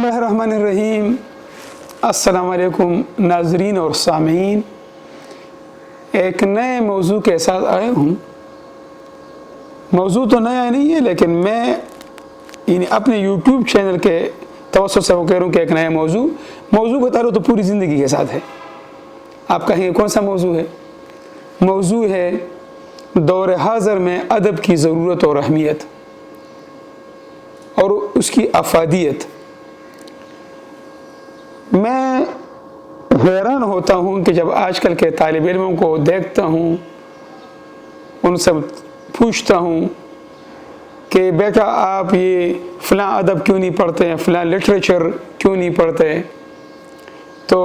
बिस्मिल्लाहिर्रहमानिर्रहीम। अस्सलाम वालेकुम नाज़रीन और सामीन, एक नए मौजू के साथ आया हूँ। मौजू तो नया नहीं है, लेकिन मैं अपने यूट्यूब चैनल के तवज्जो से वो कह रहा हूँ कि एक नया मौजू का ताल्लुक़ तो पूरी ज़िंदगी के साथ है। आप कहेंगे कौन सा मौजू है? मौजू है दौर हाज़र में अदब की ज़रूरत और अहमियत और उसकी अफादियत। मैं हैरान होता हूँ कि जब आजकल के तालिब इल्मों को देखता हूँ, उनसे पूछता हूँ कि बेटा आप ये फ़लाँ अदब क्यों नहीं पढ़ते हैं, फ़लाँ लिटरेचर क्यों नहीं पढ़ते, तो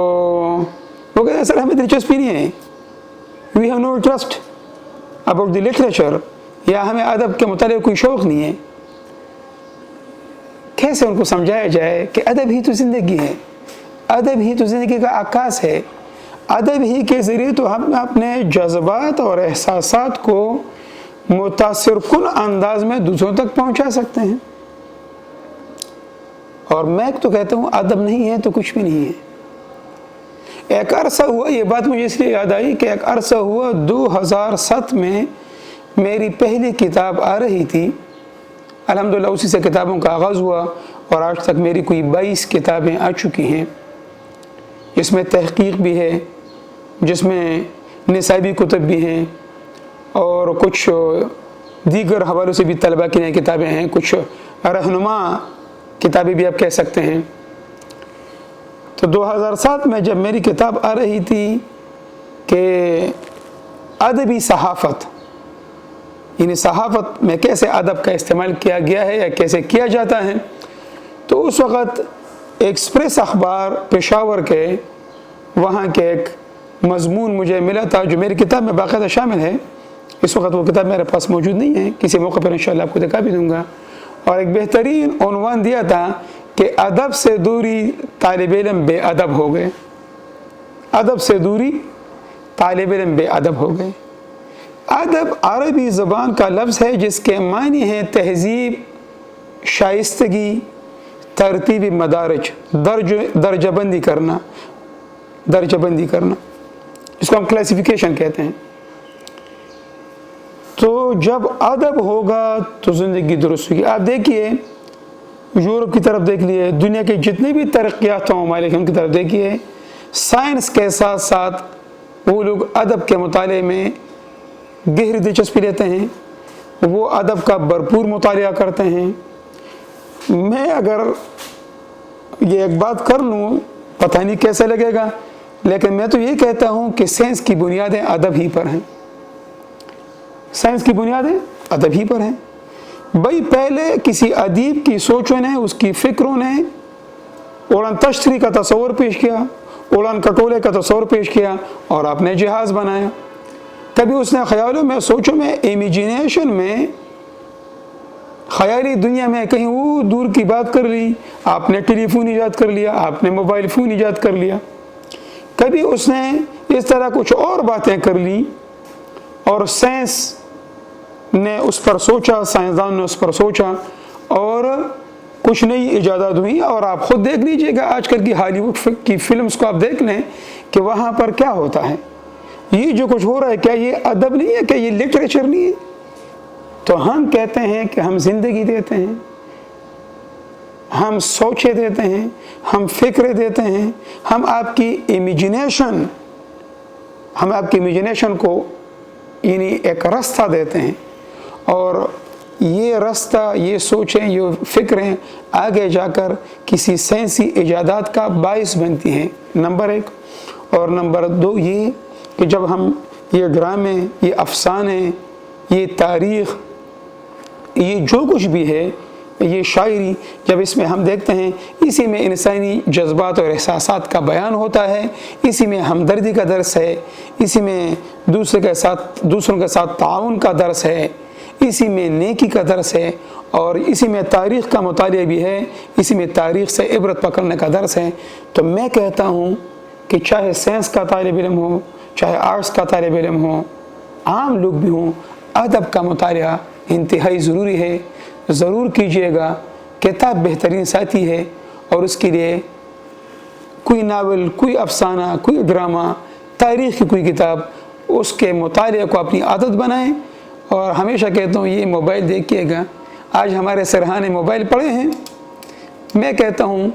वो कहते हैं सर हमें दिलचस्पी नहीं है, we have no interest about the literature, या हमें अदब के मुतालिक कोई शौक़ नहीं है। कैसे उनको समझाया जाए कि अदब ही तो ज़िंदगी है, अदब ही तो ज़िंदगी का आकाश है, अदब ही के ज़रिए तो हम अपने जज्बात और एहसासात को मुतासिर कुन अंदाज में दूसरों तक पहुंचा सकते हैं। और मैं तो कहता हूँ अदब नहीं है तो कुछ भी नहीं है। एक अरसा हुआ, ये बात मुझे इसलिए याद आई कि एक अरसा हुआ 2007 में मेरी पहली किताब आ रही थी। अल्हम्दुलिल्लाह उसी से किताबों का आगाज़ हुआ और आज तक मेरी कोई 22 किताबें आ चुकी हैं। इसमें तहक़ीक़ भी है, जिसमें निसाबी कुतुब भी हैं और कुछ दीगर हवालों से भी तलबा की नई किताबें हैं, कुछ रहनुमा किताबें भी आप कह सकते हैं। तो 2007 में जब मेरी किताब आ रही थी कि अदबी सहाफ़त, यानी सहाफ़त में कैसे अदब का इस्तेमाल किया गया है या कैसे किया जाता है, तो उस वक़्त एक्सप्रेस अखबार पेशावर के वहाँ के एक मज़मून मुझे मिला था जो मेरी किताब में बाकायदा शामिल है। इस वक्त वो किताब मेरे पास मौजूद नहीं है, किसी मौके पर इंशाअल्लाह आपको दिखा भी दूँगा। और एक बेहतरीन उन्वान दिया था कि अदब से दूरी तालिब इल्म बेअदब हो गए, अदब से दूरी तालिब इल्म बेअदब हो गए। अदब अरबी ज़बान का लफ्ज़ है जिसके मानी है तहज़ीब, शाइस्तगी, तरतीबी मदारज, दर्जबंदी करना, दर्जबंदी करना, इसको हम क्लासिफिकेशन कहते हैं। तो जब अदब होगा तो ज़िंदगी दुरुस्त होगी। आप देखिए यूरोप की तरफ देख लिए, दुनिया के जितने भी तरक्यात ममालिक हैं उनकी तरफ देखिए, साइंस के साथ साथ वो लोग अदब के मुताले में गहरी दिलचस्पी लेते हैं, वो अदब का भरपूर मुतालिया करते हैं। मैं अगर ये एक बात कर लूँ, पता नहीं कैसे लगेगा, लेकिन मैं तो ये कहता हूँ कि साइंस की बुनियादें अदब ही पर हैं, साइंस की बुनियादें अदब ही पर हैं। भाई पहले किसी अदीब की सोचों ने, उसकी फ़िक्रों ने उड़न तश्तरी का तस्वर पेश किया, उड़न कटोले का तस्वर पेश किया और आपने जहाज़ बनाया। कभी उसने ख्यालों में, सोचों में, इमेजिनेशन में, ख़याली दुनिया में कहीं वो दूर की बात कर ली, आपने टेलीफोन ईजाद कर लिया, आपने मोबाइल फ़ोन ईजाद कर लिया। कभी उसने इस तरह कुछ और बातें कर ली और साइंस ने उस पर सोचा, साइंसदान ने उस पर सोचा और कुछ नई इजादात हुई। और आप ख़ुद देख लीजिएगा आजकल की हॉलीवुड की फ़िल्म्स को आप देख लें कि वहाँ पर क्या होता है। ये जो कुछ हो रहा है, क्या ये अदब नहीं है, क्या ये लिटरेचर नहीं है? तो हम कहते हैं कि हम ज़िंदगी देते हैं, हम सोचे देते हैं, हम फ़िक्र देते हैं, हम आपकी इमेजिनेशन को यानी एक रास्ता देते हैं और ये रास्ता, ये सोचें, ये फ़िक्रें आगे जाकर किसी साइंसी इजादात का बाइस बनती हैं, नंबर एक। और नंबर दो ये कि जब हम ये ड्रामे, ये अफसाने, ये तारीख़, ये जो कुछ भी है, ये शायरी, जब इसमें हम देखते हैं, इसी में इंसानी जज्बात और एहसासात का बयान होता है, इसी में हमदर्दी का दर्स है, इसी में दूसरों के साथ ताउन का दर्स है, इसी में नेकी का दर्स है और इसी में तारीख़ का मुतालिया भी है, इसी में तारीख़ से इबरत पकड़ने का दर्स है। तो मैं कहता हूँ कि चाहे साइंस का तालिब इल्म हो, चाहे आर्ट्स का तालिब इल्म हो, आम लोग भी हों, अदब का मुतालिया इंतहाई ज़रूरी है, ज़रूर कीजिएगा। किताब बेहतरीन साथी है اور اس کے لیے کوئی ناول، کوئی افسانہ، کوئی ڈرامہ، تاریخ کی کوئی کتاب، اس کے مطالعے کو اپنی عادت بنائیں۔ اور ہمیشہ کہتا ہوں یہ موبائل دیکھیے گا، آج ہمارے سرحانے موبائل پڑے ہیں، میں کہتا ہوں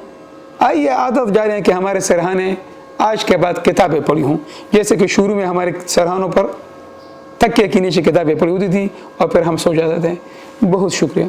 آئیے عادت ڈالیں کہ ہمارے سرحانے آج کے بعد کتابیں پڑھی ہوں، جیسے کہ شروع میں ہمارے سرحانوں پر تکیے کے نیچے کتابیں پڑھی ہوتی تھیں اور پھر ہم سو جاتے تھے۔ بہت شکریہ۔